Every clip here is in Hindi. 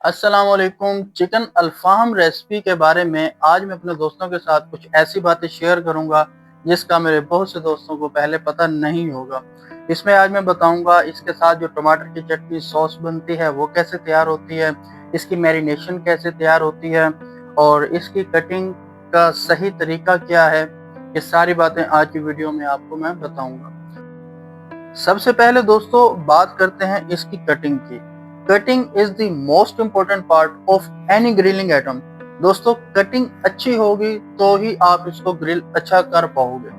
अस्सलाम वालेकुम। चिकन अल्फाम रेसिपी के बारे में आज मैं अपने दोस्तों के साथ कुछ ऐसी बातें शेयर करूंगा जिसका मेरे बहुत से दोस्तों को पहले पता नहीं होगा। इसमें आज मैं बताऊंगा इसके साथ जो टमाटर की चटनी सॉस बनती है वो कैसे तैयार होती है, इसकी मैरिनेशन कैसे तैयार होती है और इसकी कटिंग का सही तरीका क्या है। ये सारी बातें आज की वीडियो में आपको मैं बताऊंगा। सबसे पहले दोस्तों बात करते हैं इसकी कटिंग की। Cutting is the most important part of any grilling item. दोस्तों कटिंग अच्छी होगी तो ही आप इसको ग्रिल अच्छा कर पाओगे।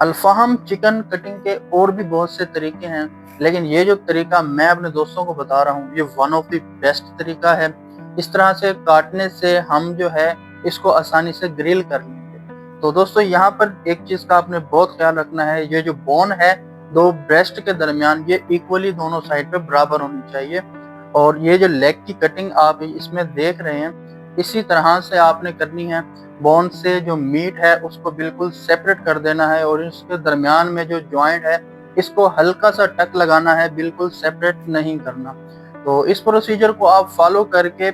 अल्फाम चिकन कटिंग के और भी बहुत से तरीके हैं, लेकिन ये जो तरीका मैं अपने दोस्तों को बता रहा हूँ ये वन ऑफ द बेस्ट तरीका है। इस तरह से काटने से हम जो है इसको आसानी से ग्रिल कर लेंगे। तो दोस्तों यहाँ पर एक चीज का आपने बहुत ख्याल रखना है, ये जो बोन है दो ब्रेस्ट के दरमियान ये इक्वली दोनों साइड पे बराबर होनी चाहिए। और ये जो लेग की कटिंग आप इसमें देख रहे हैं इसी तरह से आपने करनी है। बोन से जो मीट है उसको बिल्कुल सेपरेट कर देना है और इसके दरमियान में जो जॉइंट है इसको हल्का सा टक लगाना है, बिल्कुल सेपरेट नहीं करना। तो इस प्रोसीजर को आप फॉलो करके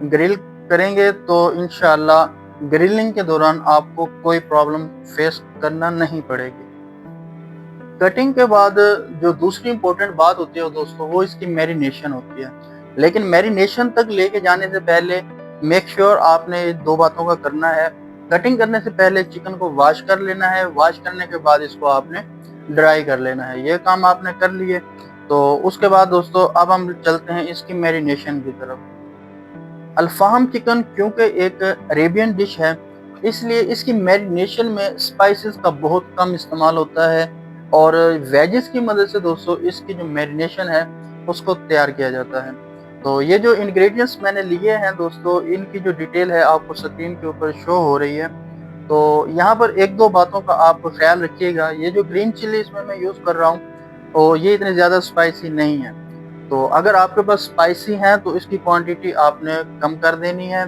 ग्रिल करेंगे तो इंशाल्लाह ग्रिलिंग के दौरान आपको कोई प्रॉब्लम फेस करना नहीं पड़ेगी। कटिंग के बाद जो दूसरी इंपॉर्टेंट बात होती है दोस्तों वो इसकी मैरिनेशन होती है। लेकिन मैरिनेशन तक लेके जाने से पहले मेक श्योर आपने दो बातों का करना है। कटिंग करने से पहले चिकन को वॉश कर लेना है, वॉश करने के बाद इसको आपने ड्राई कर लेना है। ये काम आपने कर लिए तो उसके बाद दोस्तों अब हम चलते हैं इसकी मैरिनेशन की तरफ। अल्फाम चिकन क्योंकि एक अरेबियन डिश है इसलिए इसकी मैरिनेशन में स्पाइसेस का बहुत कम इस्तेमाल होता है और वेजेस की मदद से दोस्तों इसकी जो मैरिनेशन है उसको तैयार किया जाता है। तो ये जो इंग्रेडिएंट्स मैंने लिए हैं दोस्तों इनकी जो डिटेल है आपको स्क्रीन के ऊपर शो हो रही है। तो यहाँ पर एक दो बातों का आप ख्याल रखिएगा। ये जो ग्रीन चिली इसमें मैं यूज़ कर रहा हूँ और ये इतनी ज़्यादा स्पाइसी नहीं है। तो अगर आपके पास स्पाइसी है तो इसकी क्वांटिटी आपने कम कर देनी है।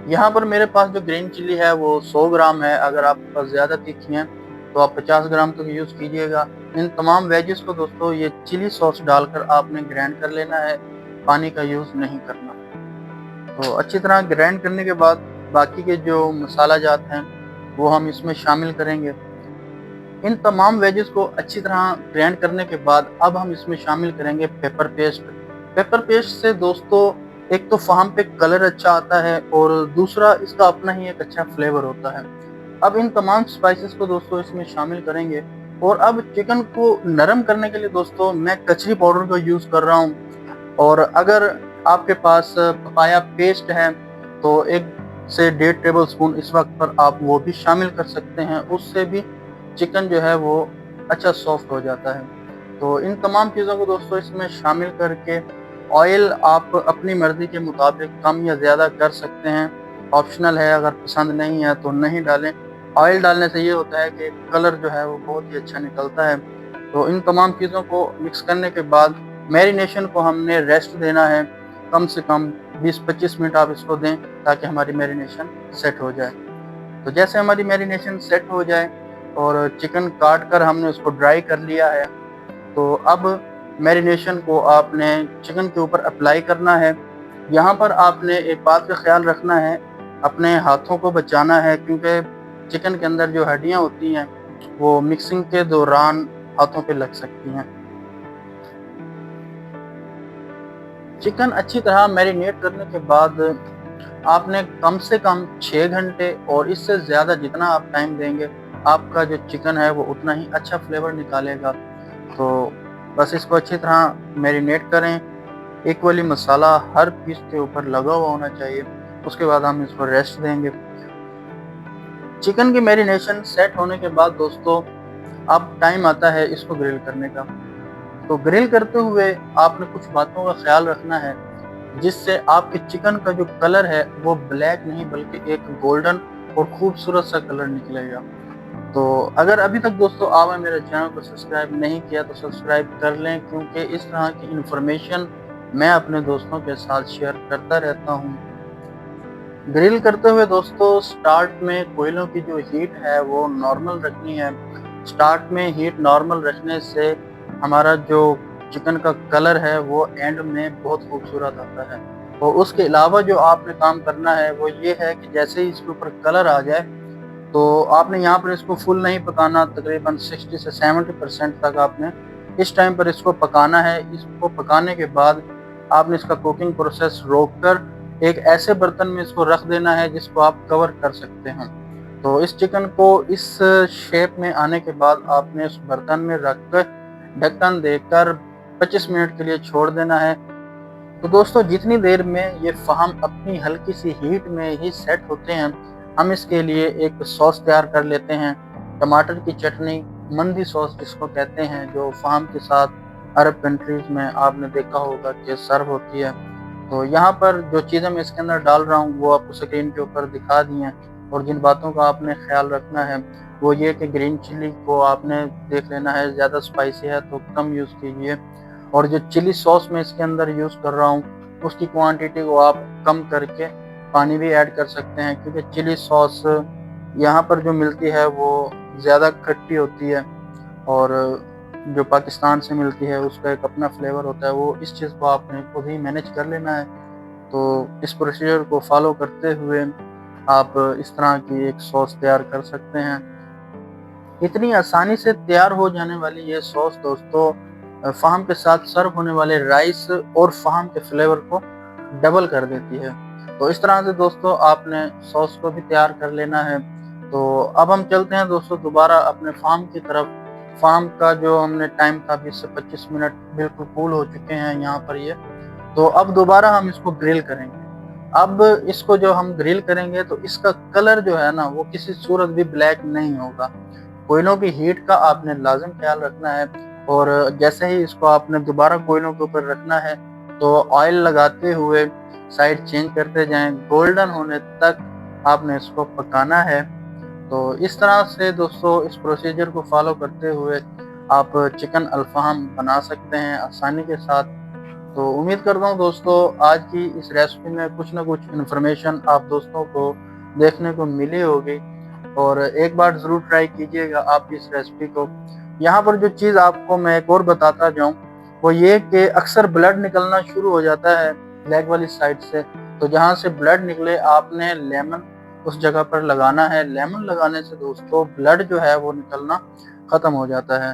यहाँ पर मेरे पास जो ग्रीन चिली है वो 100 ग्राम है। अगर आपके पास ज़्यादा तीखी है तो आप 50 ग्राम तक यूज़ कीजिएगा। इन तमाम वेजेस को दोस्तों ये चिली सॉस डालकर आपने ग्राइंड कर लेना है, पानी का यूज़ नहीं करना। तो अच्छी तरह ग्राइंड करने के बाद बाकी के जो मसाला जात हैं वो हम इसमें शामिल करेंगे। इन तमाम वेजेस को अच्छी तरह ग्राइंड करने के बाद अब हम इसमें शामिल करेंगे पेपर पेस्ट। पेपर पेस्ट से दोस्तों एक तो फार्म पे कलर अच्छा आता है और दूसरा इसका अपना ही एक अच्छा फ्लेवर होता है। अब इन तमाम स्पाइसेस को दोस्तों इसमें शामिल करेंगे और अब चिकन को नरम करने के लिए दोस्तों मैं कचरी पाउडर का यूज़ कर रहा हूँ। और अगर आपके पास पपाया पेस्ट है तो 1 से 1.5 टेबल स्पून इस वक्त पर आप वो भी शामिल कर सकते हैं, उससे भी चिकन जो है वो अच्छा सॉफ्ट हो जाता है। तो इन तमाम चीज़ों को दोस्तों इसमें शामिल करके ऑयल आप अपनी मर्ज़ी के मुताबिक कम या ज़्यादा कर सकते हैं, ऑप्शनल है, अगर पसंद नहीं है तो नहीं डालें। ऑयल डालने से ये होता है कि कलर जो है वो बहुत ही अच्छा निकलता है। तो इन तमाम चीज़ों को मिक्स करने के बाद मैरिनेशन को हमने रेस्ट देना है, कम से कम 20-25 मिनट आप इसको दें ताकि हमारी मैरिनेशन सेट हो जाए। तो जैसे हमारी मैरिनेशन सेट हो जाए और चिकन काट कर हमने उसको ड्राई कर लिया है तो अब मैरिनेशन को आपने चिकन के ऊपर अप्लाई करना है। यहाँ पर आपने एक बात का ख्याल रखना है, अपने हाथों को बचाना है क्योंकि चिकन के अंदर जो हड्डियाँ होती हैं वो मिक्सिंग के दौरान हाथों पे लग सकती हैं। चिकन अच्छी तरह मैरिनेट करने के बाद आपने कम से कम 6 घंटे और इससे ज़्यादा जितना आप टाइम देंगे आपका जो चिकन है वो उतना ही अच्छा फ्लेवर निकालेगा। तो बस इसको अच्छी तरह मैरिनेट करें, इक्वली मसाला हर पीस के ऊपर लगा हुआ होना चाहिए। उसके बाद हम इसको रेस्ट देंगे। चिकन की मैरिनेशन सेट होने के बाद दोस्तों अब टाइम आता है इसको ग्रिल करने का। तो ग्रिल करते हुए आपने कुछ बातों का ख्याल रखना है जिससे आपके चिकन का जो कलर है वो ब्लैक नहीं बल्कि एक गोल्डन और खूबसूरत सा कलर निकलेगा। तो अगर अभी तक दोस्तों आपने मेरे चैनल को सब्सक्राइब नहीं किया तो सब्सक्राइब कर लें क्योंकि इस तरह की इन्फॉर्मेशन मैं अपने दोस्तों के साथ शेयर करता रहता हूँ। ग्रिल करते हुए दोस्तों स्टार्ट में कोयलों की जो हीट है वो नॉर्मल रखनी है। स्टार्ट में हीट नॉर्मल रखने से हमारा जो चिकन का कलर है वो एंड में बहुत खूबसूरत आता है। और उसके अलावा जो आपने काम करना है वो ये है कि जैसे ही इसके ऊपर कलर आ जाए तो आपने यहाँ पर इसको फुल नहीं पकाना, तकरीबन 60 से 70% तक आपने इस टाइम पर इसको पकाना है। इसको पकाने के बाद आपने इसका कुकिंग प्रोसेस रोककर एक ऐसे बर्तन में इसको रख देना है जिसको आप कवर कर सकते हैं। तो इस चिकन को इस शेप में आने के बाद आपने उस बर्तन में रख कर ढक्कन देकर 25 मिनट के लिए छोड़ देना है। तो दोस्तों जितनी देर में ये फ़हम अपनी हल्की सी हीट में ही सेट होते हैं, हम इसके लिए एक सॉस तैयार कर लेते हैं। टमाटर की चटनी, मंदी सॉस जिसको कहते हैं, जो फ़हम के साथ अरब कंट्रीज़ में आपने देखा होगा कि सर्व होती है। तो यहाँ पर जो चीज़ें मैं इसके अंदर डाल रहा हूँ वो आपको स्क्रीन के ऊपर दिखा दी हैं। और जिन बातों का आपने ख्याल रखना है वो ये कि ग्रीन चिली को आपने देख लेना है, ज़्यादा स्पाइसी है तो कम यूज़ कीजिए। और जो चिली सॉस मैं इसके अंदर यूज़ कर रहा हूँ उसकी क्वांटिटी को आप कम करके पानी भी ऐड कर सकते हैं, क्योंकि चिली सॉस यहाँ पर जो मिलती है वो ज़्यादा खट्टी होती है और जो पाकिस्तान से मिलती है उसका एक अपना फ्लेवर होता है। वो इस चीज़ को आपने खुद ही मैनेज कर लेना है। तो इस प्रोसीजर को फॉलो करते हुए आप इस तरह की एक सॉस तैयार कर सकते हैं। इतनी आसानी से तैयार हो जाने वाली ये सॉस दोस्तों फ़हम के साथ सर्व होने वाले राइस और फ़हम के फ्लेवर को डबल कर देती है। तो इस तरह से दोस्तों आपने सॉस को भी तैयार कर लेना है। तो अब हम चलते हैं दोस्तों दोबारा अपने फ़हम की तरफ। फ़हम का जो हमने टाइम था 20 से 25 मिनट बिल्कुल कूल हो चुके हैं यहाँ पर ये। तो अब दोबारा हम इसको ग्रिल करेंगे। अब इसको जो हम ग्रिल करेंगे तो इसका कलर जो है ना वो किसी सूरत भी ब्लैक नहीं होगा। कोयलों की हीट का आपने लाज़िम ख्याल रखना है। और जैसे ही इसको आपने दोबारा कोयलों के ऊपर रखना है तो ऑयल लगाते हुए साइड चेंज करते जाएं, गोल्डन होने तक आपने इसको पकाना है। तो इस तरह से दोस्तों इस प्रोसीजर को फॉलो करते हुए आप चिकन अल्फ़ाम बना सकते हैं आसानी के साथ। तो उम्मीद करता हूँ दोस्तों आज की इस रेसिपी में कुछ ना कुछ इन्फॉर्मेशन आप दोस्तों को देखने को मिली होगी। और एक बार ज़रूर ट्राई कीजिएगा आप इस रेसिपी को। यहाँ पर जो चीज़ आपको मैं एक और बताता जाऊँ वो ये कि अक्सर ब्लड निकलना शुरू हो जाता है लेग वाली साइड से। तो जहाँ से ब्लड निकले आपने लेमन उस जगह पर लगाना है। लेमन लगाने से दोस्तों ब्लड जो है वो निकलना ख़त्म हो जाता है।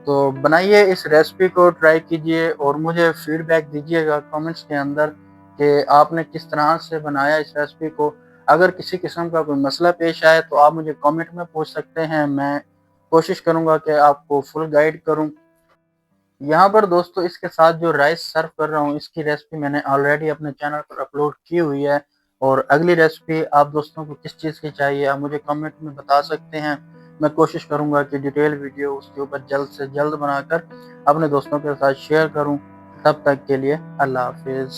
तो बनाइए इस रेसिपी को, ट्राई कीजिए और मुझे फीडबैक दीजिएगा कमेंट्स के अंदर कि आपने किस तरह से बनाया इस रेसिपी को। अगर किसी किस्म का कोई मसला पेश आए तो आप मुझे कमेंट में पूछ सकते हैं, मैं कोशिश करूंगा कि आपको फुल गाइड करूं। यहाँ पर दोस्तों इसके साथ जो राइस सर्व कर रहा हूँ इसकी रेसिपी मैंने ऑलरेडी अपने चैनल पर अपलोड की हुई है। और अगली रेसिपी आप दोस्तों को किस चीज़ की चाहिए आप मुझे कमेंट में बता सकते हैं। मैं कोशिश करूँगा कि डिटेल वीडियो उसके ऊपर जल्द से जल्द बनाकर अपने दोस्तों के साथ शेयर करूँ। तब तक के लिए अल्लाह हाफिज़।